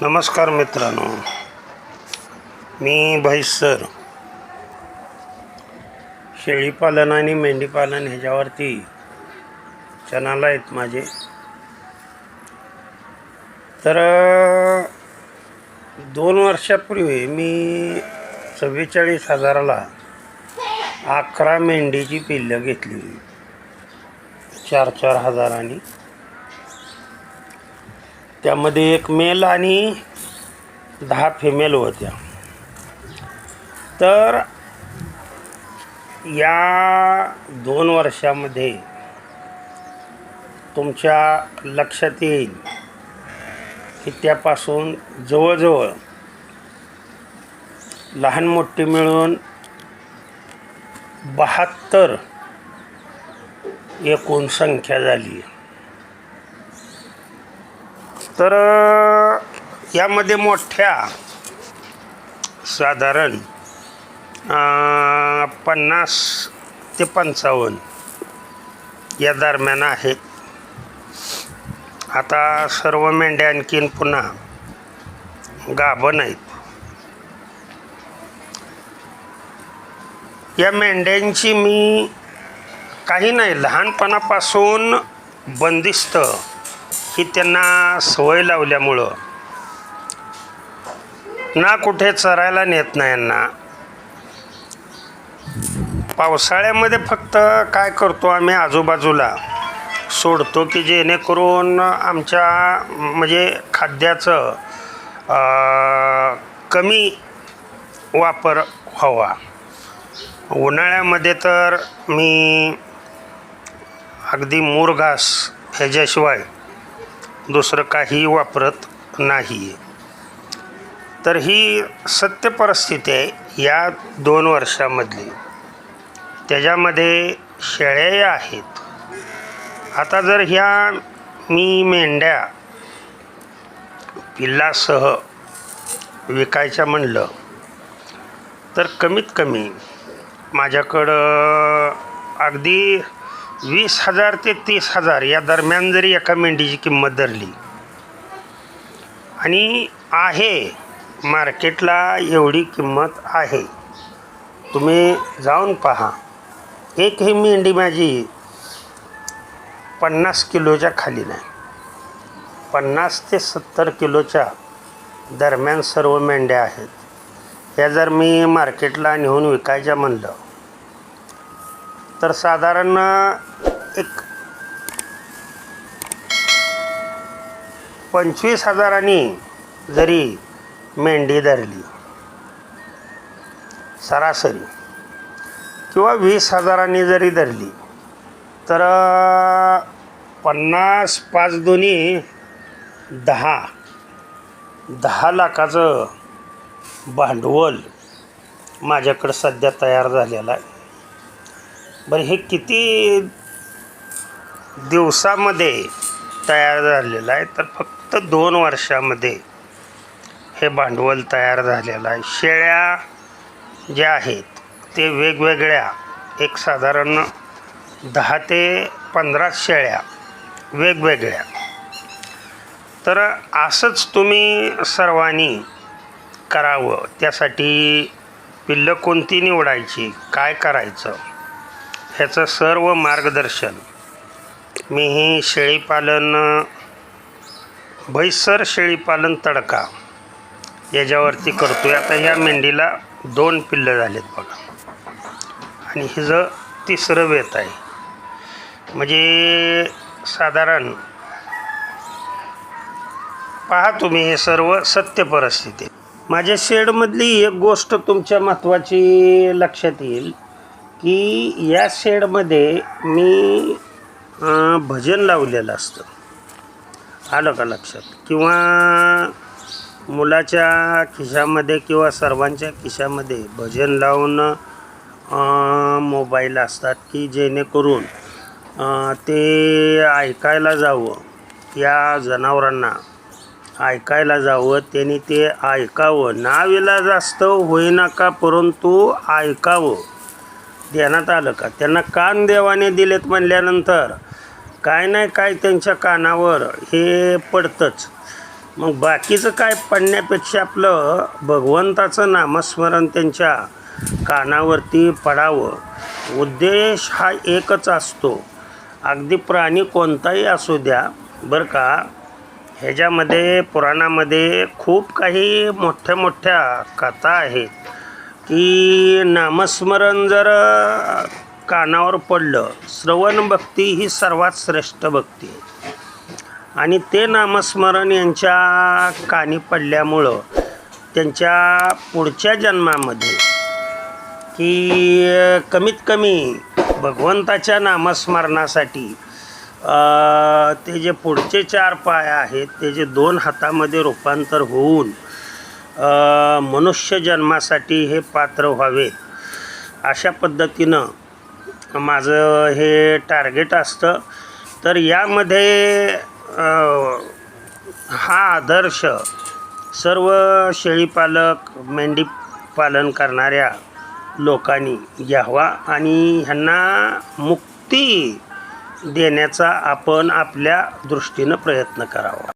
नमस्कार मित्रांनो, मी भाईसर शेळीपालन आणि मेंढीपालन ह्याच्यावरती चॅनल आहेत माझे. तर 2 वर्षापूर्वी मी 44,000ला 11 मेंढीची पिल्लं घेतली, 4-4 हजारांनी. त्यामध्ये एक मेल आणि 10 फिमेल होत्या. तर या 2 वर्षामध्ये तुमच्या लक्षात येईल की त्यापासून जवळजवळ लहान मोठी मिळून 72 एकूण संख्या झाली. तर यामध्ये मोठ्या साधारण 50 ते 55 या दरम्यान आहेत. आता सर्व मेंढ्या आणखीन पुन्हा गाभण आहेत. या मेंढ्यांची मी काही नाही, लहानपणापासून बंदिस्त ही त्यांना सवय लावल्यामुळं ना कुठे चरायला नेत नाही यांना. पावसाळ्यामध्ये फक्त काय करतो आम्ही, आजूबाजूला सोडतो की जेणेकरून आमच्या म्हणजे खाद्याचं कमी वापर व्हावा. उन्हाळ्यामध्ये तर मी अगदी मुरघास ह्याच्याशिवाय दुसरं काही वापरत नाही. तर ही सत्य परिस्थिती आहे या 2 वर्षामधली. त्याच्यामध्ये शेळ्याही आहेत. आता जर ह्या मी मेंढ्या पिल्लासह विकायच्या म्हणलं तर कमीत कमी माझ्याकडं अगदी 20,000 ते 30,000 या दरम्यान जरी एका मेंढीची किंमत धरली, आणि आहे मार्केटला एवढी किंमत आहे, तुम्ही जाऊन पहा. एक ही मेंढी माझी 50 किलोच्या खाली नाही, 50 ते 70 किलोच्या दरम्यान सर्व मेंढ्या आहेत. ह्या जर मी मार्केटला नेऊन विकायच्या म्हणलं तर साधारण एक 25,000 जरी मेंढी धरली सरासरी, किंवा 20,000 जरी धरली तर 50 5 दोन्ही 10 लाखाचं भांडवल माझ्याकडं सध्या तयार झालेलं आहे. बरं, हे किती दिवसामध्ये तयार झालेलं आहे? तर फक्त 2 वर्षामध्ये हे भांडवल तयार झालेलं आहे. शेळ्या ज्या आहेत ते वेगवेगळ्या, एक साधारण 10 ते 15 शेळ्या वेगवेगळ्या. तर असंच तुम्ही सर्वांनी करावं. त्यासाठी पिल्लं कोणती निवडायची, काय करायचं, ह्याचं सर्व मार्गदर्शन मी ही शेळीपालन भाईसर शेळीपालन तडका याच्यावरती करतो आहे. आता ह्या मेंढीला 2 पिल्लं झालेत बघा, आणि हिचं 3रं वेत आहे. म्हणजे साधारण पहा तुम्ही, हे सर्व सत्य परिस्थिती. माझ्या शेडमधली एक गोष्ट तुमच्या महत्त्वाची लक्षात येईल की या शेडमध्ये मी भजन लावलेलं असतं, आलं का लक्षात? किंवा मुलाच्या खिशामध्ये किंवा सर्वांच्या खिशामध्ये भजन लावून मोबाईल असतात की जेणेकरून ते ऐकायला जावं, या जनावरांना ऐकायला जावं, त्यांनी ते ऐकावं. नाविलाज असतं होईना का, परंतु ऐकावं. ध्यानात आलं का? त्यांना कान देवाने दिलेत म्हणल्यानंतर काय नाही काय त्यांच्या कानावर हे पडतंच. मग बाकीचं काय पडण्यापेक्षा आपलं भगवंताचं नामस्मरण त्यांच्या कानावरती पडावं. उद्देश हा एकच असतो. अगदी प्राणी कोणताही असू द्या बरं का. ह्याच्यामध्ये पुराणामध्ये खूप काही मोठ्या मोठ्या कथा आहेत की नामस्मरण जर कानावर पडलं, श्रवण भक्ती ही सर्वात श्रेष्ठ भक्ती आहे. आणि ते नामस्मरण यांच्या कानी पडल्यामुळं त्यांच्या पुढच्या जन्मामध्ये की कमीत कमी भगवंताच्या नामस्मरणासाठी ते जे पुढचे 4 पाय आहेत ते जे 2 हातामध्ये रूपांतर होऊन मनुष्य जन्मासाठी हे पात्र व्हावेत, अशा पद्धतीनं माझं हे टार्गेट असतं. तर यामध्ये हा आदर्श सर्व शेळीपालक, मेंढी पालन करणाऱ्या लोकांनी घ्यावा आणि ह्यांना मुक्ती देण्याचा आपण आपल्या दृष्टीनं प्रयत्न करावा.